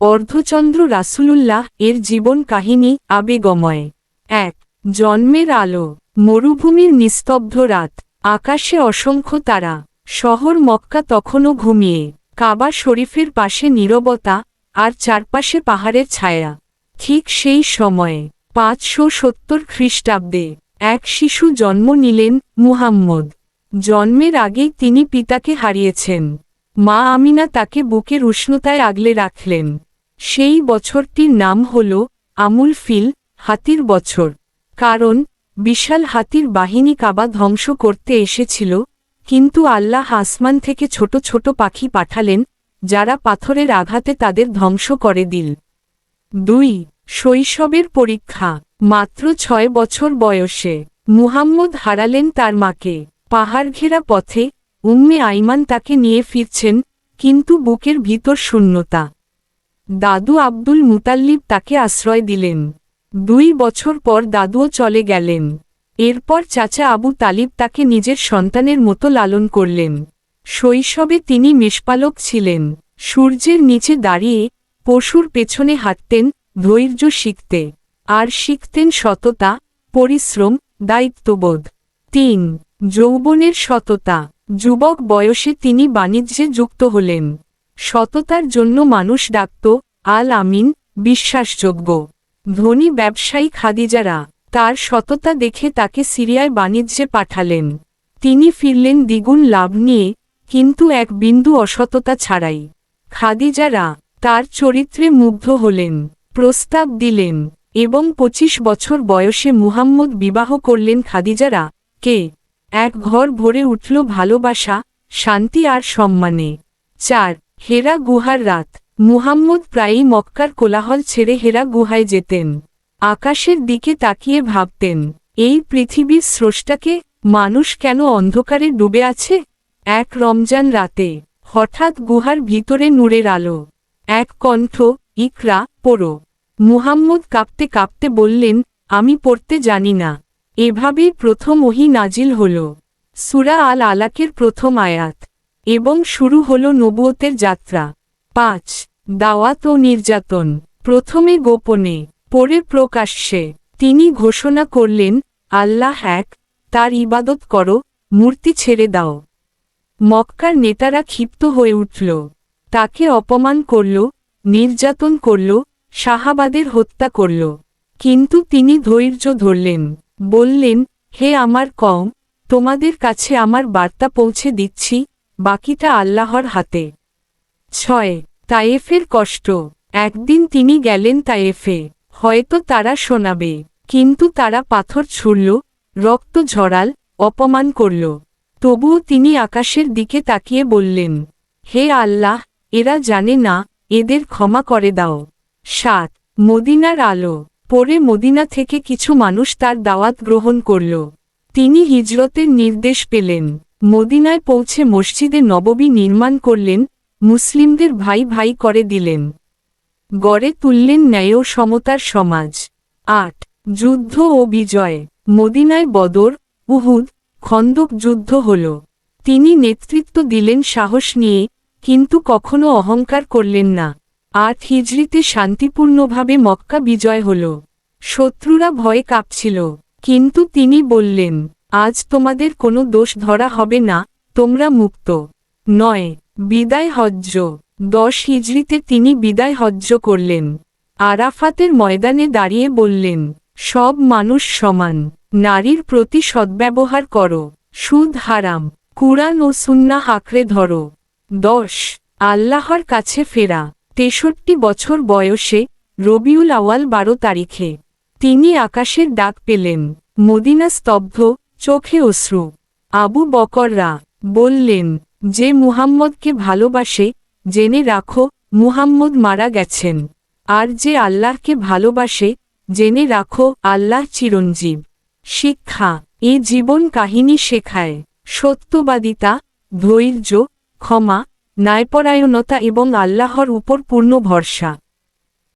অর্ধচন্দ্র রাসূলুল্লাহ এর জীবন কাহিনী আবেগময়। ১ জন্মের আলো। মরুভূমির নিস্তব্ধ রাত, আকাশে অসংখ্য তারা। শহর মক্কা তখনও ঘুমিয়ে। কাবা শরীফের পাশে নীরবতা, আর চারপাশে পাহাড়ের ছায়া। ঠিক সেই সময়ে ৫৭০ খ্রিস্টাব্দে এক শিশু জন্ম নিলেন, মুহাম্মদ। জন্মের আগেই তিনি পিতাকে হারিয়েছেন। মা আমিনা তাকে বুকের উষ্ণতায় আগলে রাখলেন। সেই বছরটির নাম হল আমুল ফিল, হাতির বছর। কারণ বিশাল হাতির বাহিনী কাবা ধ্বংস করতে এসেছিল, কিন্তু আল্লাহ আসমান থেকে ছোট ছোট পাখি পাঠালেন, যারা পাথরের আঘাতে তাদের ধ্বংস করে দিল। ২ শৈশবের পরীক্ষা। মাত্র ৬ বছর বয়সে মুহাম্মদ হারালেন তার মাকে। পাহাড় ঘেরা পথে উম্মে আইমান তাকে নিয়ে ফিরছেন, কিন্তু বুকের ভিতর শূন্যতা। দাদু আব্দুল মুতাল্লিব তাকে আশ্রয় দিলেন। ২ বছর পর দাদুও চলে গেলেন। এরপর চাচা আবু তালিব তাকে নিজের সন্তানের মতো লালন করলেন। শৈশবে তিনি মেষপালক ছিলেন। সূর্যের নিচে দাঁড়িয়ে পশুর পেছনে হাঁটতেন, ধৈর্য শিখতে। আর শিখতেন সততা, পরিশ্রম, দায়িত্ববোধ। ৩ যৌবনের সততা। যুবক বয়সে তিনি বাণিজ্যে যুক্ত হলেন। সততার জন্য মানুষ ডাকত আল আমিন, বিশ্বাসযোগ্য। ধনী ব্যবসায়ী খাদিজারা তার সততা দেখে তাকে সিরিয়ায় বাণিজ্যে পাঠালেন। তিনি ফিরলেন দ্বিগুণ লাভ নিয়ে, কিন্তু এক বিন্দু অসততা ছাড়াই। খাদিজারা তার চরিত্রে মুগ্ধ হলেন, প্রস্তাব দিলেন, এবং ২৫ বছর বয়সে মুহাম্মদ বিবাহ করলেন খাদিজারা কে। এক ঘর ভরে উঠল ভালোবাসা, শান্তি আর সম্মানে। ৪ হেরা গুহার রাত। মুহাম্মদ প্রায়ই মক্কার কোলাহল ছেড়ে হেরা গুহায় যেতেন। আকাশের দিকে তাকিয়ে ভাবতেন, এই পৃথিবীর স্রষ্টাকে, মানুষ কেন অন্ধকারে ডুবে আছে। এক রমজান রাতে হঠাৎ গুহার ভিতরে নূরের আলো। এক কণ্ঠ, ইকরা, পড়ো। মুহাম্মদ কাঁপতে কাঁপতে বললেন, আমি পড়তে জানি না। এভাবেই প্রথম ওহী নাজিল হল, সূরা আল আলাকের প্রথম আয়াত, এবং শুরু হল নবুয়তের যাত্রা। ৫ দাওয়াত ও নির্যাতন। প্রথমে গোপনে, পরে প্রকাশ্যে। তিনি ঘোষণা করলেন, আল্লাহ এক, তার ইবাদত করো, মূর্তি ছেড়ে দাও। মক্কার নেতারা ক্ষিপ্ত হয়ে উঠল। তাকে অপমান করল, নির্যাতন করল, সাহাবাদের হত্যা করল। কিন্তু তিনি ধৈর্য ধরলেন, বললেন, হে আমার কওম, তোমাদের কাছে আমার বার্তা পৌঁছে দিচ্ছি, বাকিটা আল্লাহর হাতে। ৬ তায়েফের কষ্ট। একদিন তিনি গেলেন তায়েফে। হয়তো তারা শোনাবে, কিন্তু তারা পাথর ছুড়ল, রক্ত ঝরাল, অপমান করল। তবুও তিনি আকাশের দিকে তাকিয়ে বললেন, হে আল্লাহ, এরা জানে না, এদের ক্ষমা করে দাও। ৭ মদিনার আলো। পরে মদিনা থেকে কিছু মানুষ তার দাওয়াত গ্রহণ করল। তিনি হিজরতের নির্দেশ পেলেন। মদিনায় পৌঁছে মসজিদে নববী নির্মাণ করলেন, মুসলিমদের ভাই ভাই করে দিলেন। গড়ে তুললেন ন্যায় ও সমতার সমাজ। ৮ যুদ্ধ ও বিজয়। মদিনায় বদর, উহুদ, খন্দক যুদ্ধ হল। তিনি নেতৃত্ব দিলেন সাহস নিয়ে, কিন্তু কখনো অহংকার করলেন না। ৮ হিজরিতে শান্তিপূর্ণভাবে মক্কা বিজয় হল। শত্রুরা ভয়ে কাঁপছিল, কিন্তু তিনি বললেন, আজ তোমাদের কোনো দোষ ধরা হবে না, তোমরা মুক্ত। ৯ বিদায় হজ্জ। ১০ হিজরিতে তিনি বিদায় হজ্জ করলেন। আরাফাতের ময়দানে দাঁড়িয়ে বললেন, সব মানুষ সমান, নারীর প্রতি সদ্ব্যবহার করো, সুদ হারাম, কুরআন ও সুন্নাহ আঁকড়ে ধরো। ১০ আল্লাহর কাছে ফেরা। ৬৩ বছর বয়সে রবিউল আউয়াল ১২ তারিখে তিনি আকাশের ডাক পেলেন। মদিনা স্তব্ধ, চোখে অশ্রু। আবু বকররা বললেন, যে মুহাম্মদকে ভালোবাসে, জেনে রাখো, মুহাম্মদ মারা গেছেন। আর যে আল্লাহকে ভালোবাসে, জেনে রাখো, আল্লাহ চিরঞ্জীব। শিক্ষা। এ জীবন কাহিনী শেখায় সত্যবাদিতা, ধৈর্য, ক্ষমা, ন্যায়পরায়ণতা এবং আল্লাহর উপর পূর্ণ ভরসা।